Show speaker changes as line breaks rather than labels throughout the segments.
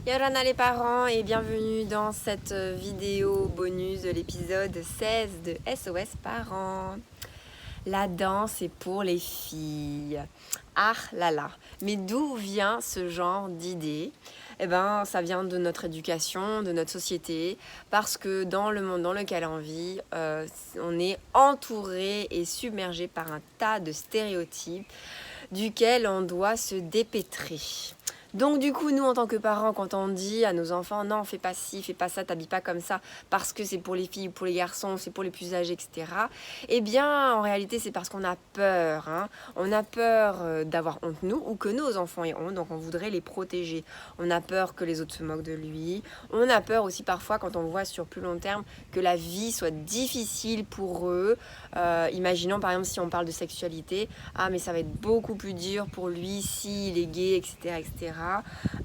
Yorana les parents et bienvenue dans cette vidéo bonus de l'épisode 16 de SOS Parents. La danse est pour les filles. Ah là là. Mais d'où vient ce genre d'idée ? Eh ben, ça vient de notre éducation, de notre société, parce que dans le monde dans lequel on vit, on est entouré et submergé par un tas de stéréotypes duquel on doit se dépêtrer. Donc du coup, nous, en tant que parents, quand on dit à nos enfants « Non, fais pas ci, fais pas ça, t'habilles pas comme ça, parce que c'est pour les filles ou pour les garçons, c'est pour les plus âgés, etc. » Eh bien, en réalité, c'est parce qu'on a peur. On a peur d'avoir honte, nous, ou que nos enfants aient honte, donc on voudrait les protéger. On a peur que les autres se moquent de lui. On a peur aussi parfois, quand on voit sur plus long terme, que la vie soit difficile pour eux. Imaginons, par exemple, si on parle de sexualité, « Ah, mais ça va être beaucoup plus dur pour lui s'il est gay, etc. etc. »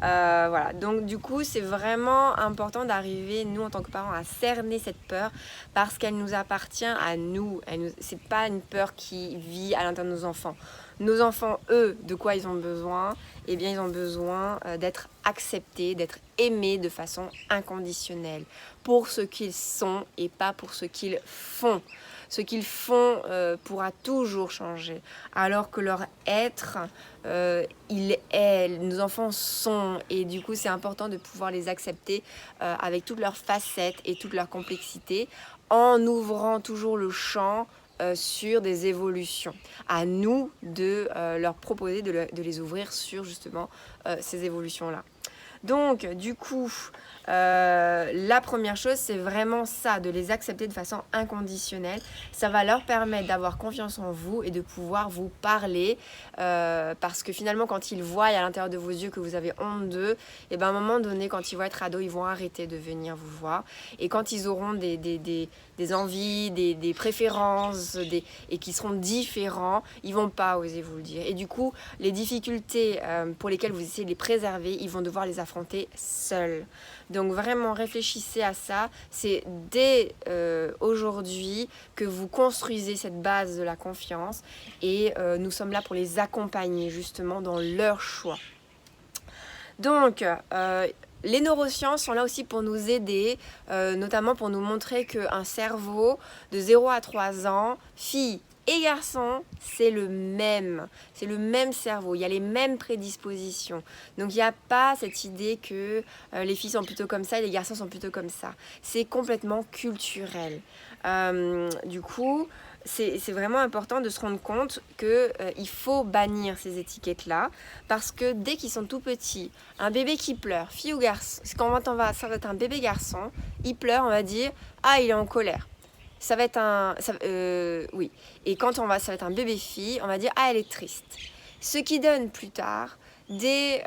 Voilà, donc du coup c'est vraiment important d'arriver, nous en tant que parents, à cerner cette peur parce qu'elle nous appartient à nous. C'est pas une peur qui vit à l'intérieur de nos enfants. Nos enfants, eux, de quoi ils ont besoin ? Eh bien, ils ont besoin d'être acceptés, d'être aimés de façon inconditionnelle pour ce qu'ils sont et pas pour ce qu'ils font. Ce qu'ils font pourra toujours changer, alors que leur être, il est, nos enfants sont, et du coup c'est important de pouvoir les accepter avec toutes leurs facettes et toute leur complexité, en ouvrant toujours le champ sur des évolutions. À nous de leur proposer de les ouvrir sur justement ces évolutions-là. Donc, du coup, la première chose, c'est vraiment ça, de les accepter de façon inconditionnelle. Ça va leur permettre d'avoir confiance en vous et de pouvoir vous parler parce que finalement, quand ils voient à l'intérieur de vos yeux que vous avez honte d'eux, et ben à un moment donné, quand ils vont être ados, ils vont arrêter de venir vous voir. Et quand ils auront des envies, des préférences et qui seront différents, ils vont pas oser vous le dire. Et du coup, les difficultés pour lesquelles vous essayez de les préserver, ils vont devoir les affronter seuls. Donc vraiment réfléchissez à ça. C'est dès aujourd'hui que vous construisez cette base de la confiance et nous sommes là pour les accompagner justement dans leur choix. Donc, les neurosciences sont là aussi pour nous aider, notamment pour nous montrer qu'un cerveau de 0 à 3 ans, fille et garçon, c'est le même cerveau, il y a les mêmes prédispositions. Donc il n'y a pas cette idée que les filles sont plutôt comme ça et les garçons sont plutôt comme ça. C'est complètement culturel. Du coup, c'est vraiment important de se rendre compte qu'il faut bannir ces étiquettes-là parce que dès qu'ils sont tout petits, un bébé qui pleure, fille ou garçon, ça va être un bébé garçon, il pleure, on va dire « Ah, il est en colère ». Ça va être oui. Et quand ça va être un bébé fille, on va dire « Ah, elle est triste ». Ce qui donne plus tard des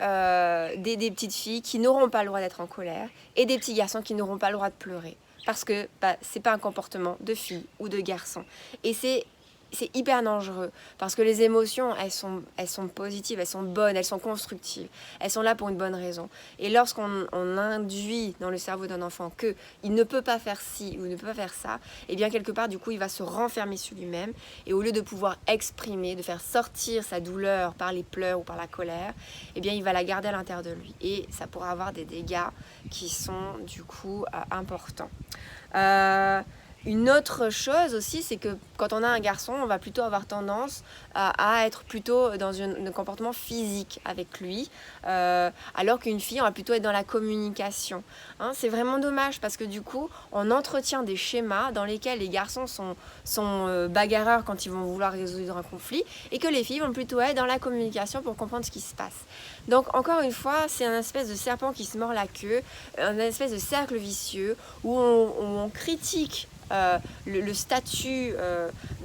petites filles qui n'auront pas le droit d'être en colère et des petits garçons qui n'auront pas le droit de pleurer. Parce que c'est pas un comportement de fille ou de garçon. Et c'est hyper dangereux parce que les émotions, elles sont positives, elles sont bonnes, elles sont constructives. Elles sont là pour une bonne raison. Et lorsqu'on induit dans le cerveau d'un enfant qu'il ne peut pas faire ci ou ne peut pas faire ça, et bien quelque part, du coup, il va se renfermer sur lui-même. Et au lieu de pouvoir exprimer, de faire sortir sa douleur par les pleurs ou par la colère, et bien il va la garder à l'intérieur de lui. Et ça pourra avoir des dégâts qui sont du coup importants. Une autre chose aussi, c'est que quand on a un garçon, on va plutôt avoir tendance à être plutôt dans un comportement physique avec lui, alors qu'une fille, on va plutôt être dans la communication. C'est vraiment dommage parce que du coup, on entretient des schémas dans lesquels les garçons sont bagarreurs quand ils vont vouloir résoudre un conflit et que les filles vont plutôt être dans la communication pour comprendre ce qui se passe. Donc encore une fois, c'est un espèce de serpent qui se mord la queue, un espèce de cercle vicieux où on critique le statut,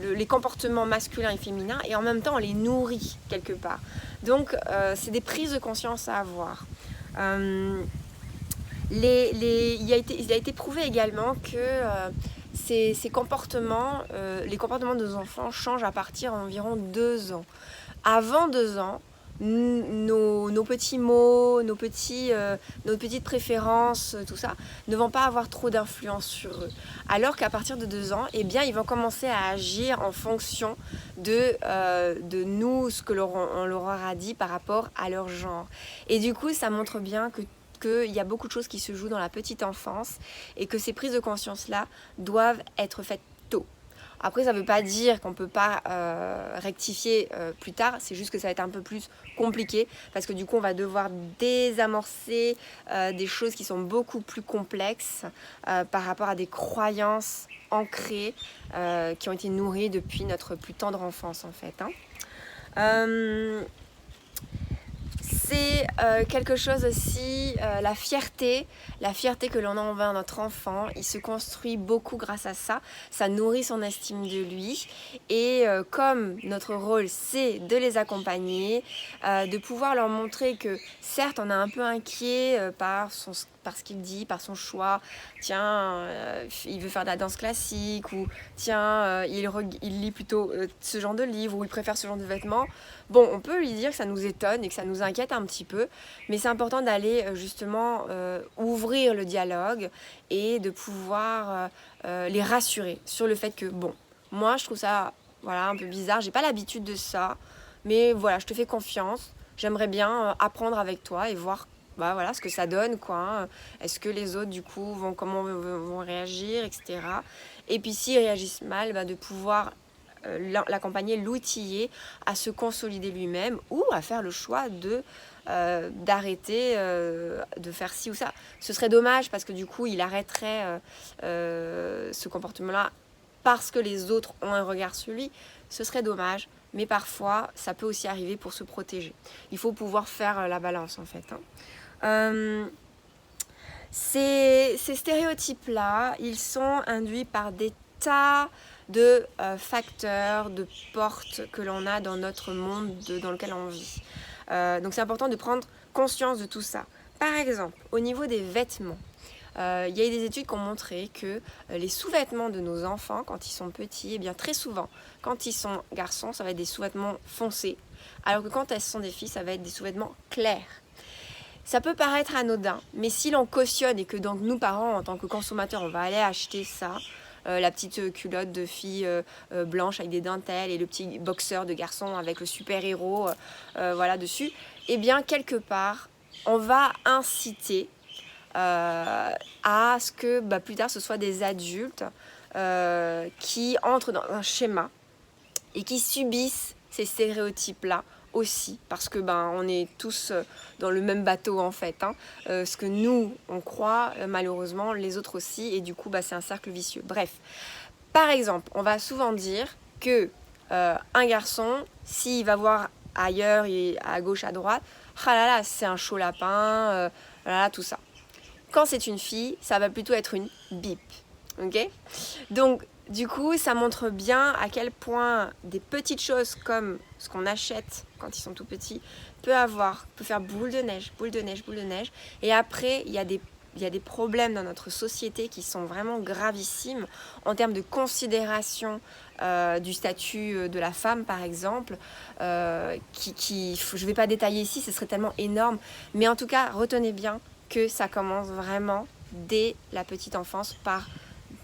les comportements masculins et féminins et en même temps on les nourrit quelque part. Donc c'est des prises de conscience à avoir. Il a été prouvé également que ces comportements, les comportements de nos enfants changent à partir d'environ 2 ans. Avant 2 ans, nos petits mots, nos petites préférences, tout ça, ne vont pas avoir trop d'influence sur eux. Alors qu'à partir de 2 ans, eh bien, ils vont commencer à agir en fonction de nous, ce que on leur aura dit par rapport à leur genre. Et du coup, ça montre bien que qu'il y a beaucoup de choses qui se jouent dans la petite enfance et que ces prises de conscience-là doivent être faites tôt. Après, ça ne veut pas dire qu'on ne peut pas rectifier plus tard, c'est juste que ça va être un peu plus compliqué parce que du coup, on va devoir désamorcer des choses qui sont beaucoup plus complexes par rapport à des croyances ancrées qui ont été nourries depuis notre plus tendre enfance en fait. C'est quelque chose aussi, la fierté que l'on a envers notre enfant, il se construit beaucoup grâce à ça, ça nourrit son estime de lui et comme notre rôle c'est de les accompagner, de pouvoir leur montrer que certes on est un peu inquiet par ce qu'il dit, par son choix, tiens, il veut faire de la danse classique ou tiens, il lit plutôt ce genre de livre ou il préfère ce genre de vêtements. Bon, on peut lui dire que ça nous étonne et que ça nous inquiète un petit peu, mais c'est important d'aller justement ouvrir le dialogue et de pouvoir les rassurer sur le fait que, bon, moi je trouve ça un peu bizarre, j'ai pas l'habitude de ça, mais voilà, je te fais confiance, j'aimerais bien apprendre avec toi et voir ce que ça donne, quoi. Est-ce que les autres, du coup, comment vont réagir, etc. Et puis s'ils réagissent mal, de pouvoir l'accompagner, l'outiller à se consolider lui-même ou à faire le choix d'arrêter de faire ci ou ça. Ce serait dommage parce que du coup il arrêterait ce comportement-là parce que les autres ont un regard sur lui. Ce serait dommage, mais parfois ça peut aussi arriver pour se protéger. Il faut pouvoir faire la balance en fait. Ces stéréotypes-là, ils sont induits par des tas de facteurs, de portes que l'on a dans notre monde dans lequel on vit. Donc c'est important de prendre conscience de tout ça. Par exemple, au niveau des vêtements, il y a eu des études qui ont montré que les sous-vêtements de nos enfants, quand ils sont petits, eh bien très souvent, quand ils sont garçons, ça va être des sous-vêtements foncés, alors que quand elles sont des filles, ça va être des sous-vêtements clairs. Ça peut paraître anodin, mais si l'on cautionne et que donc nous parents, en tant que consommateurs, on va aller acheter ça, la petite culotte de fille blanche avec des dentelles et le petit boxeur de garçon avec le super-héros dessus, eh bien quelque part, on va inciter à ce que plus tard ce soit des adultes qui entrent dans un schéma et qui subissent ces stéréotypes-là aussi, parce que on est tous dans le même bateau en fait. Ce que nous on croit, malheureusement les autres aussi, et du coup c'est un cercle vicieux. Bref, par exemple, on va souvent dire que un garçon, s'il va voir ailleurs et à gauche, à droite, ah là là, c'est un chaud lapin, tout ça. Quand c'est une fille, ça va plutôt être une bip. Ok ? Donc du coup, ça montre bien à quel point des petites choses comme ce qu'on achète quand ils sont tout petits peut faire boule de neige. Et après, il y a des problèmes dans notre société qui sont vraiment gravissimes en termes de considération du statut de la femme, par exemple. Je ne vais pas détailler ici, ce serait tellement énorme. Mais en tout cas, retenez bien que ça commence vraiment dès la petite enfance par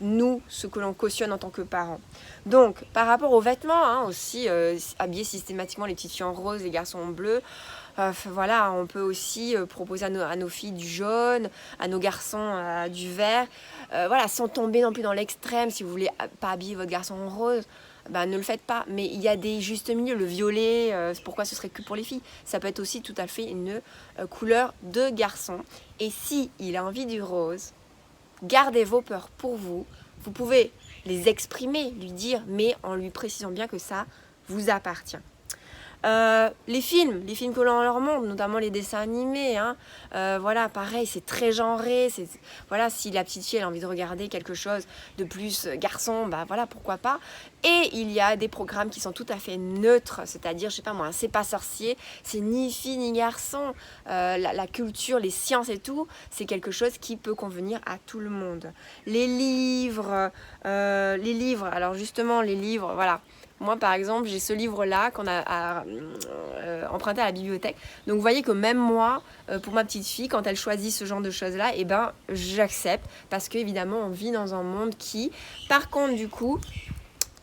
nous, ce que l'on cautionne en tant que parents. Donc, par rapport aux vêtements, aussi, habiller systématiquement les petites filles en rose, les garçons en bleu, on peut aussi proposer à nos filles du jaune, à nos garçons du vert, sans tomber non plus dans l'extrême. Si vous voulez pas habiller votre garçon en rose, ne le faites pas. Mais il y a des justes milieux, le violet, pourquoi ce serait que pour les filles? Ça peut être aussi tout à fait une couleur de garçon. Et si il a envie du rose, gardez vos peurs pour vous. Vous pouvez les exprimer, lui dire, mais en lui précisant bien que ça vous appartient. Les films que l'on leur montre, notamment les dessins animés, pareil, c'est très genré. Si la petite fille elle a envie de regarder quelque chose de plus garçon, pourquoi pas. Et il y a des programmes qui sont tout à fait neutres, c'est-à-dire, je sais pas moi, C'est pas sorcier, c'est ni fille ni garçon. La culture, les sciences et tout, c'est quelque chose qui peut convenir à tout le monde. Les livres, alors justement, les livres, voilà. Moi, par exemple, j'ai ce livre-là qu'on a emprunté à la bibliothèque. Donc, vous voyez que même moi, pour ma petite fille, quand elle choisit ce genre de choses-là, j'accepte. Parce qu'évidemment, on vit dans un monde qui... Par contre, du coup,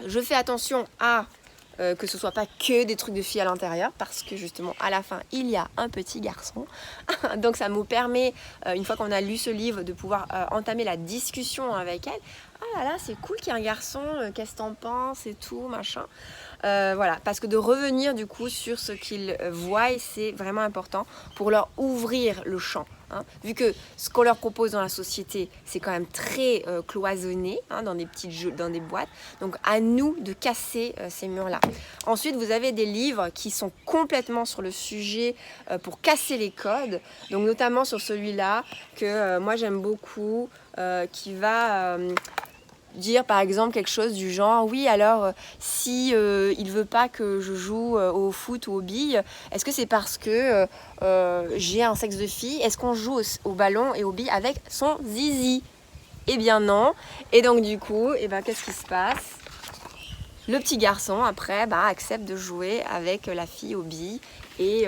je fais attention à que ce soit pas que des trucs de filles à l'intérieur, parce que justement à la fin il y a un petit garçon. Donc ça nous permet, une fois qu'on a lu ce livre, de pouvoir entamer la discussion avec elle. Ah là là, c'est cool qu'il y ait un garçon, qu'est-ce que t'en penses et tout, machin. Voilà, parce que de revenir du coup sur ce qu'ils voient, c'est vraiment important pour leur ouvrir le champ. Hein. Vu que ce qu'on leur propose dans la société, c'est quand même très cloisonné, hein, dans des petites jeux, dans des boîtes. Donc à nous de casser ces murs-là. Ensuite, vous avez des livres qui sont complètement sur le sujet pour casser les codes. Donc notamment sur celui-là que moi j'aime beaucoup, qui va dire par exemple quelque chose du genre oui alors si il veut pas que je joue au foot ou aux billes, est-ce que c'est parce que j'ai un sexe de fille? Est-ce qu'on joue au ballon et aux billes avec son zizi? Eh bien non. Et donc du coup, qu'est-ce qui se passe? Le petit garçon après accepte de jouer avec la fille aux billes. Et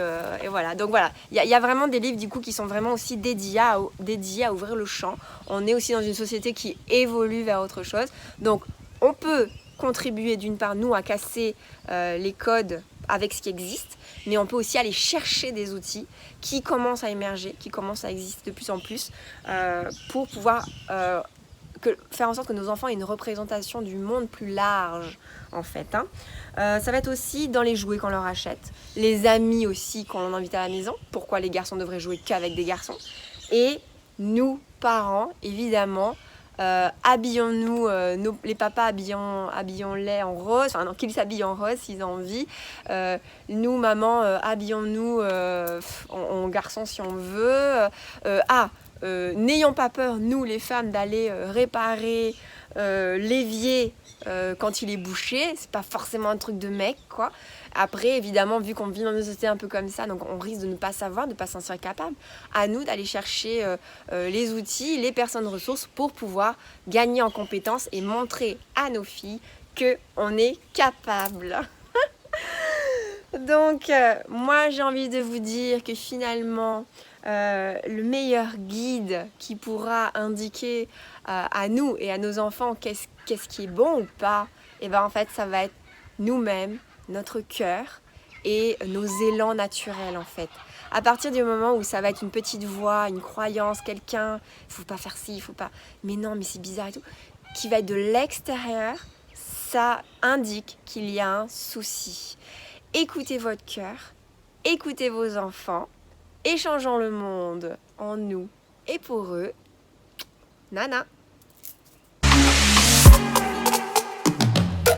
voilà, donc voilà, il y a vraiment des livres du coup qui sont vraiment aussi dédiés à ouvrir le champ. On est aussi dans une société qui évolue vers autre chose, donc on peut contribuer d'une part nous à casser les codes avec ce qui existe, mais on peut aussi aller chercher des outils qui commencent à émerger, qui commencent à exister de plus en plus pour pouvoir faire en sorte que nos enfants aient une représentation du monde plus large en fait. Hein. Ça va être aussi dans les jouets qu'on leur achète, les amis aussi qu'on invite à la maison, pourquoi les garçons devraient jouer qu'avec des garçons, et nous, parents, évidemment, habillons-nous, les papas habillons-les en rose, enfin non, qu'ils s'habillent en rose s'ils ont envie, nous, maman, habillons-nous en garçon si on veut, n'ayons pas peur, nous les femmes, d'aller réparer l'évier quand il est bouché, c'est pas forcément un truc de mec quoi. Après évidemment vu qu'on vit dans une société un peu comme ça, donc on risque de ne pas savoir, de ne pas s'en sentir capable, à nous d'aller chercher les outils, les personnes ressources pour pouvoir gagner en compétences et montrer à nos filles qu'on est capable. Donc moi j'ai envie de vous dire que finalement le meilleur guide qui pourra indiquer à nous et à nos enfants qu'est-ce qui est bon ou pas, et en fait ça va être nous-mêmes, notre cœur et nos élans naturels en fait. À partir du moment où ça va être une petite voix, une croyance, quelqu'un, il faut pas faire ci, il faut pas, mais non mais c'est bizarre et tout, qui va être de l'extérieur, ça indique qu'il y a un souci. Écoutez votre cœur, écoutez vos enfants, échangeons le monde en nous et pour eux. Nana.